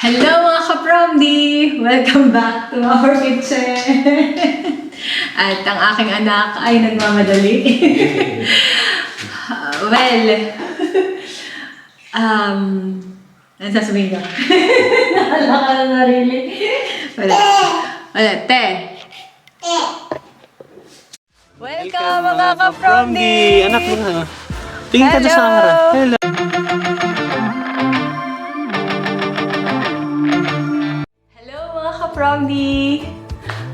Hello mga ka-Promdi! Welcome back to our kitchen! At ang aking anak ay nagmamadali. Ano sasabihin ko? Nahala ka na narili. Wala, te! Welcome mga ka-Promdi! Anak mo na. Tingin ka na sa harap. Hello! Hello mga ka-Promdi!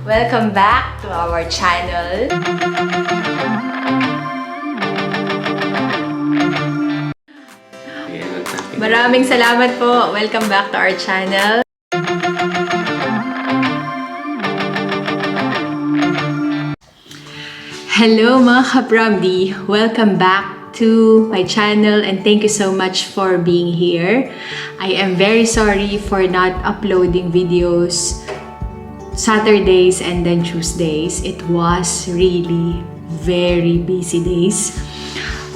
Welcome back to our channel. Maraming salamat po. Welcome back to our channel. Hello mga ka-Promdi! Welcome back to my channel and thank you so much for being here. I am very sorry for not uploading videos Saturdays and then Tuesdays. It was really very busy days,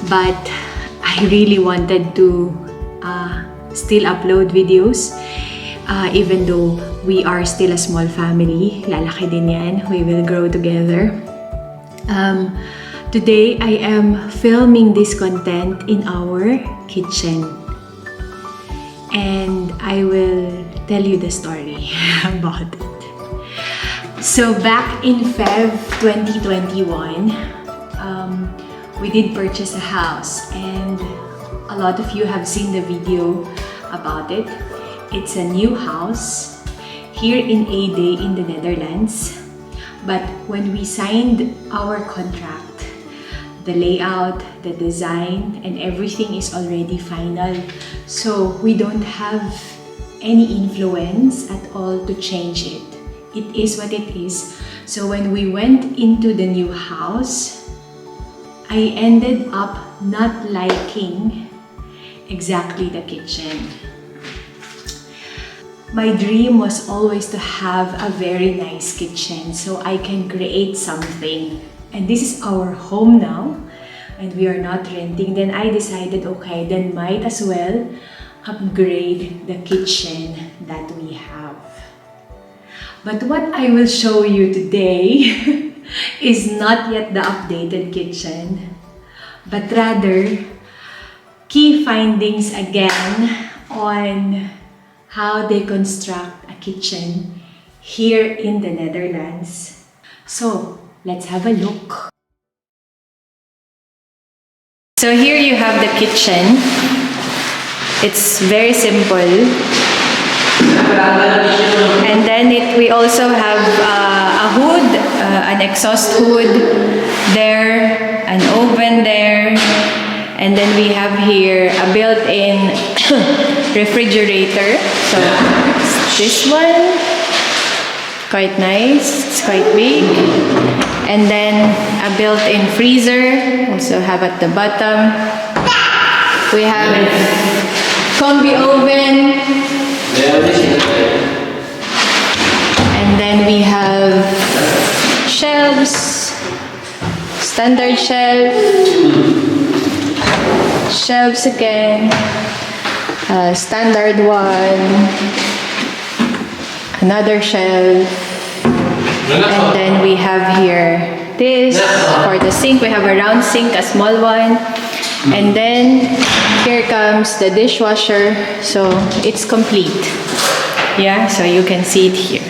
but I really wanted to still upload videos even though we are still a small family. Lalaki din yan. We will grow together. Today, I am filming this content in our kitchen. And I will tell you the story about it. So, back in Feb 2021, we did purchase a house. And a lot of you have seen the video about it. It's a new house here in Ede in the Netherlands. But when we signed our contract, the layout, the design, and everything is already final. So we don't have any influence at all to change it. It is what it is. So when we went into the new house, I ended up not liking exactly the kitchen. My dream was always to have a very nice kitchen so I can create something. And this is our home now and we are not renting. Then I decided, okay, then might as well upgrade the kitchen that we have. But what I will show you today is not yet the updated kitchen, but rather key findings again on how they construct a kitchen here in the Netherlands. So, let's have a look. So here you have the kitchen. It's very simple. And then we also have a hood, an exhaust hood there, an oven there. And then we have here a built-in refrigerator. So this one, quite nice, it's quite big. And then a built-in freezer, also have at the bottom. We have combi oven. And then we have shelves, standard shelves again, standard one, another shelf, and then we have here this for the sink. We have a round sink, a small one, and then here comes the dishwasher, so it's complete. Yeah, so you can see it here.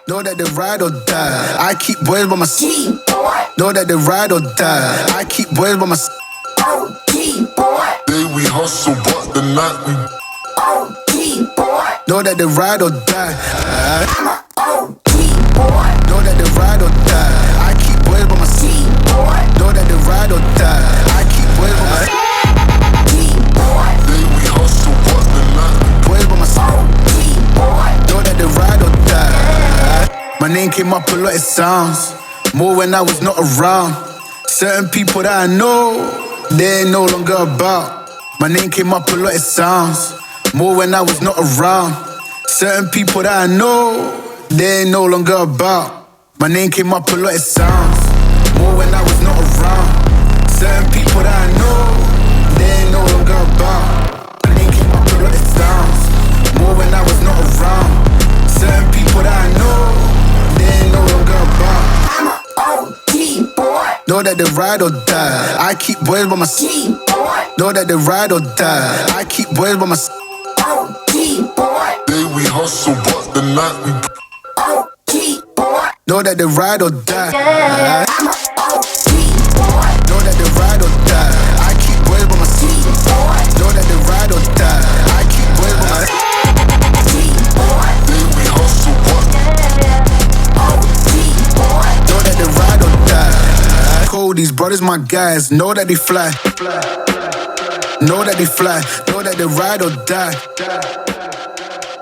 Know that they ride or die. I keep boys by my side. Know that they ride or die. I keep boys by my side. Day we hustle, but the night we Know that they ride or die. Know that they ride or die. I keep boys by my side. Know that they ride or die. I keep boys by my side. Day we hustle, but the night Boys by my side. Know that they ride or die. My name came up a lot, it sounds more when I was not around. Certain people that I know, they ain't no longer about. My name came up a lot, it sounds more when I was not around. Certain people that I know, they ain't no longer about. My name came up a lot, it sounds more when I was not around. Certain people that I know, they ain't no longer about. My name came up a lot of times, more when I was not around. Certain people that I know, they ain't no longer about. I'm a OG boy. Know that they ride or die. I keep boys by my side. Know that they ride or die. I keep boys by my side. OG boy. Day we hustle, but the night we OG boy. Know that they ride or die. I'm a OG boy. Know that they ride or die. I keep boys by my side. Know that they ride or die. I keep boys by my side. day we hustle, but Know that they ride or die. Cold, these brothers my guys. Know that they fly. Know that they fly. Know that they ride or die.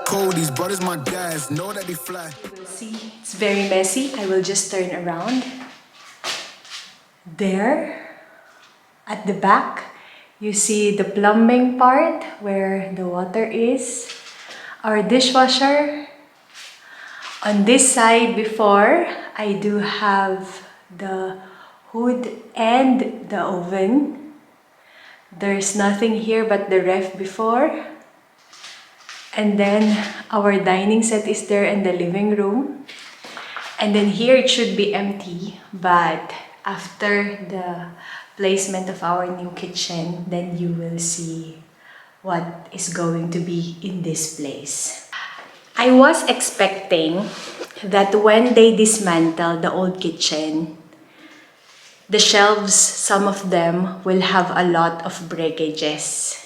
Cold, these brothers my guys. Know that they fly. You will see it's very messy. I will just turn around. There, at the back, you see the plumbing part where the water is. Our dishwasher. On this side before, I do have the hood and the oven. There's nothing here but the ref before. And then our dining set is there in the living room. And then here it should be empty, but after the placement of our new kitchen, then you will see what is going to be in this place. I was expecting that when they dismantle the old kitchen, the shelves, some of them will have a lot of breakages.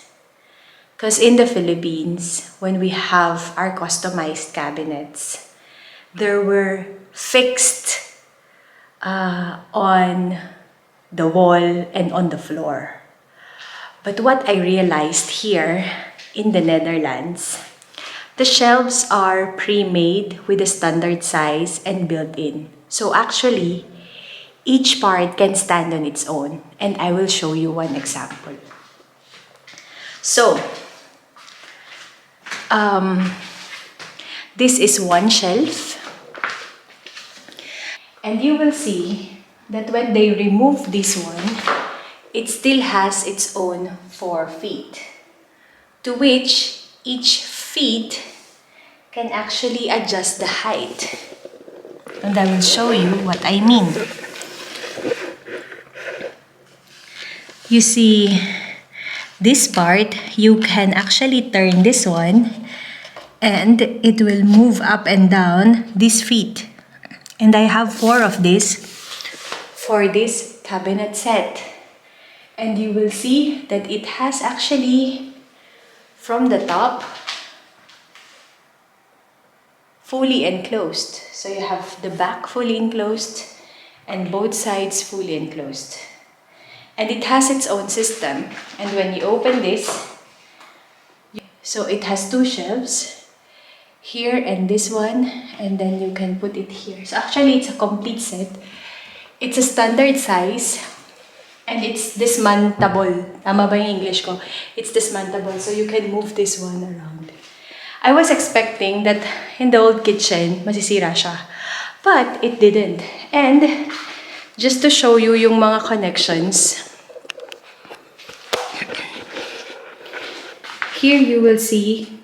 Because in the Philippines, when we have our customized cabinets, there were fixed on the wall and on the floor. But what I realized here in the Netherlands, the shelves are pre-made with a standard size and built in. So actually, each part can stand on its own. And I will show you one example. So, this is one shelf. And you will see that when they remove this one, it still has its own 4 feet, to which each feet can actually adjust the height. And I will show you what I mean. You see, this part, you can actually turn this one and it will move up and down these feet. And I have 4 of this for this cabinet set. And you will see that it has actually, from the top, fully enclosed. So you have the back fully enclosed and both sides fully enclosed. And it has its own system. And when you open this, so it has 2 shelves, here and this one, and then you can put it here. So actually it's a complete set. It's a standard size and it's dismantable. Tama ba yung English ko? It's dismantable, so you can move this one around. I was expecting that in the old kitchen, masisira siya. But it didn't. And just to show you yung mga connections, here you will see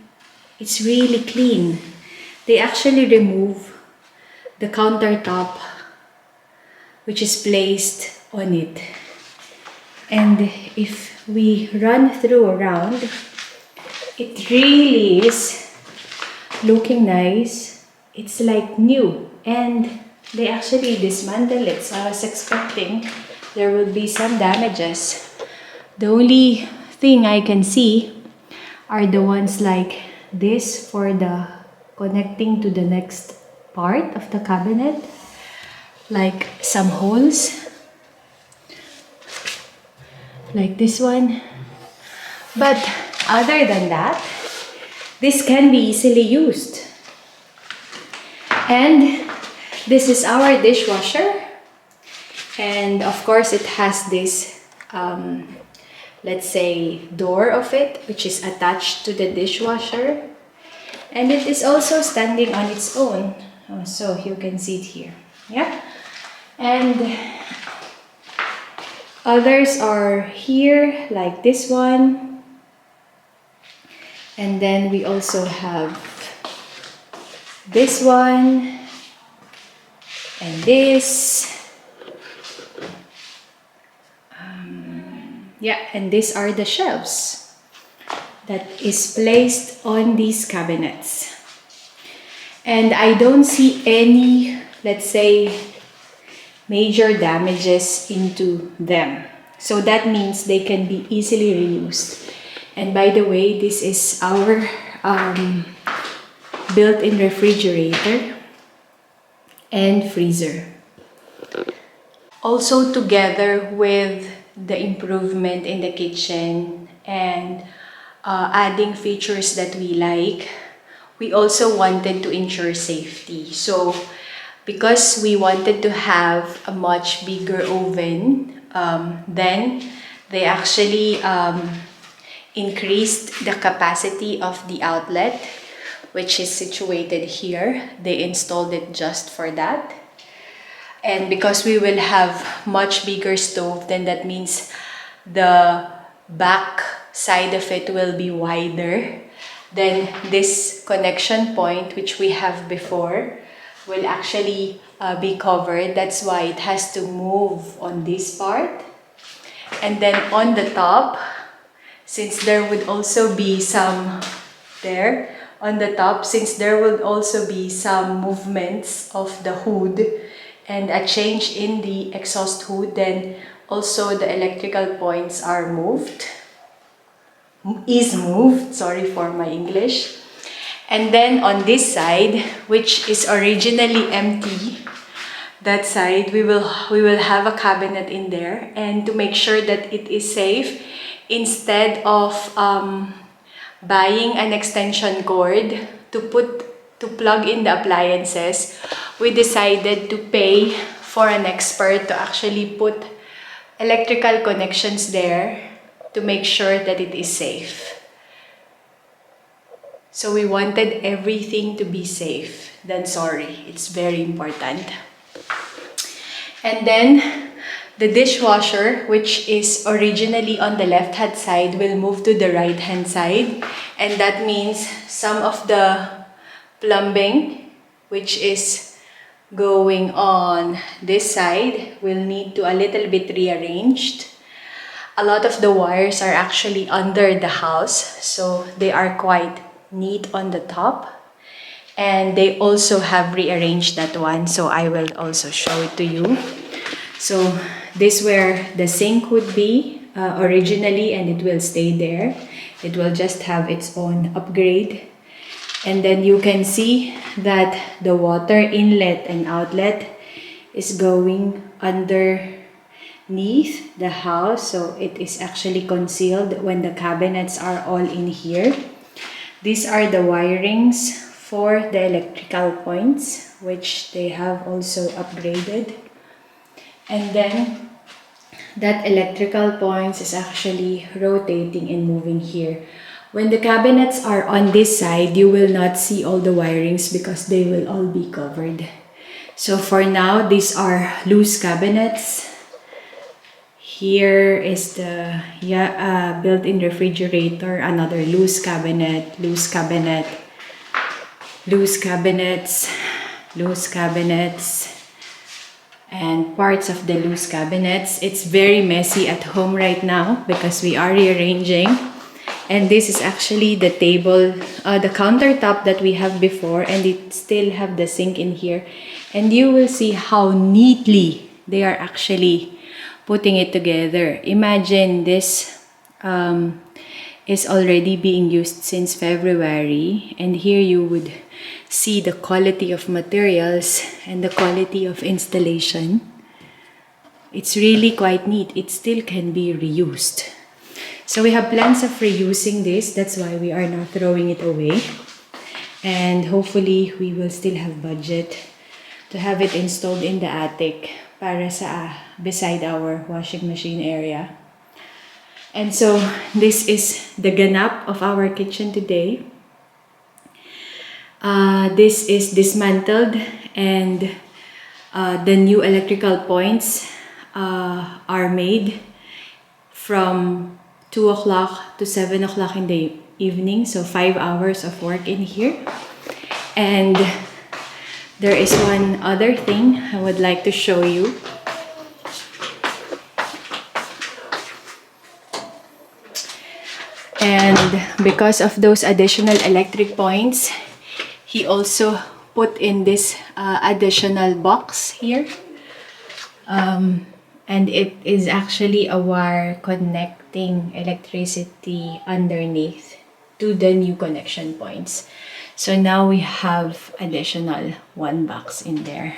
it's really clean. They actually remove the countertop which is placed on it. And if we run through around, it really is looking nice. It's like new. And they actually dismantle it. So I was expecting there will be some damages. The only thing I can see are the ones like this for the connecting to the next part of the cabinet, like some holes like this one. But other than that, this can be easily used. And this is our dishwasher, and of course it has this let's say door of it, which is attached to the dishwasher, and it is also standing on its own. So you can see it here, yeah. And Others are here, like this one. And then we also have this one and this. Yeah, and these are the shelves that is placed on these cabinets. And I don't see any, let's say, major damages into them. So that means they can be easily reused. And by the way, this is our built-in refrigerator and freezer. Also, together with the improvement in the kitchen and adding features that we like, we also wanted to ensure safety. So because we wanted to have a much bigger oven, then they actually increased the capacity of the outlet, which is situated here. They installed it just for that. And because we will have much bigger stove, then that means the back side of it will be wider. Then this connection point, which we have before, will actually be covered. That's why it has to move on this part. And then on the top, since there would also be some there, on the top, since there would also be some movements of the hood and a change in the exhaust hood, then also the electrical points are moved. Sorry for my English. And then on this side, which is originally empty, that side we will have a cabinet in there. And to make sure that it is safe, instead of buying an extension cord to plug in the appliances, we decided to pay for an expert to actually put electrical connections there to make sure that it is safe. So we wanted everything to be safe. Then sorry, it's very important. And then the dishwasher, which is originally on the left-hand side, will move to the right-hand side. And that means some of the plumbing, which is going on this side, will need to a little bit rearranged. A lot of the wires are actually under the house, so they are quite neat on the top. And they also have rearranged that one, so I will also show it to you. So this where the sink would be originally, and it will stay there. It will just have its own upgrade. And then you can see that the water inlet and outlet is going underneath the house, so it is actually concealed when the cabinets are all in here. These are the wirings for the electrical points, which they have also upgraded. And then that electrical points is actually rotating and moving here. When the cabinets are on this side, you will not see all the wirings because they will all be covered. So for now, these are loose cabinets. Here is the built-in refrigerator, another loose cabinet, loose cabinet, loose cabinets, loose cabinets, and parts of the loose cabinets. It's very messy at home right now because we are rearranging. And this is actually the table, the countertop that we have before, and it still have the sink in here. And you will see how neatly they are actually putting it together. Imagine this is already being used since February, and here you would see the quality of materials and the quality of installation. It's really quite neat. It still can be reused. So we have plans of reusing this. That's why we are not throwing it away. And hopefully we will still have budget to have it installed in the attic para sa beside our washing machine area. And so this is the ganap of our kitchen today. This is dismantled, and the new electrical points are made from 2 o'clock to 7 o'clock in the evening. So 5 hours of work in here. And there is one other thing I would like to show you. And because of those additional electric points, he also put in this additional box here. And it is actually a wire connecting electricity underneath to the new connection points. So now we have additional one box in there.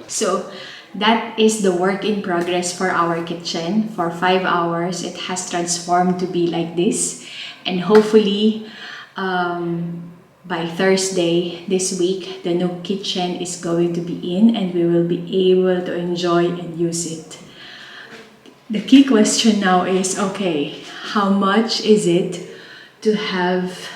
So that is the work in progress for our kitchen. For 5 hours, it has transformed to be like this. And hopefully, by Thursday this week, the new kitchen is going to be in and we will be able to enjoy and use it. The key question now is, okay, how much is it to have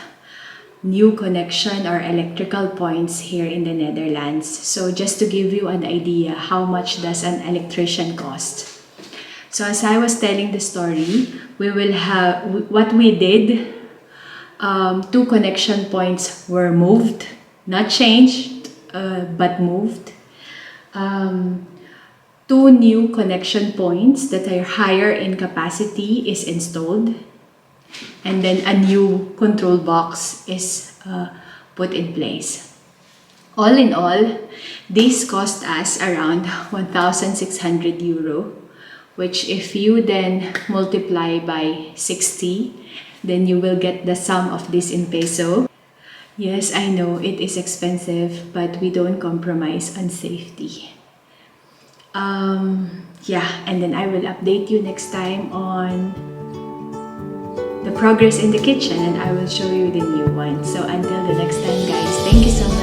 new connection or electrical points here in the Netherlands? So just to give you an idea, how much does an electrician cost? So as I was telling the story, we will have, what we did, 2 connection points were moved, not changed, but moved. 2 new connection points that are higher in capacity is installed. And then a new control box is put in place. All in all, this cost us around 1,600 euro, which if you then multiply by 60, then you will get the sum of this in peso. Yes, I know it is expensive, but we don't compromise on safety. Yeah, and then I will update you next time on the progress in the kitchen and I will show you the new one. So until the next time guys, thank you so much.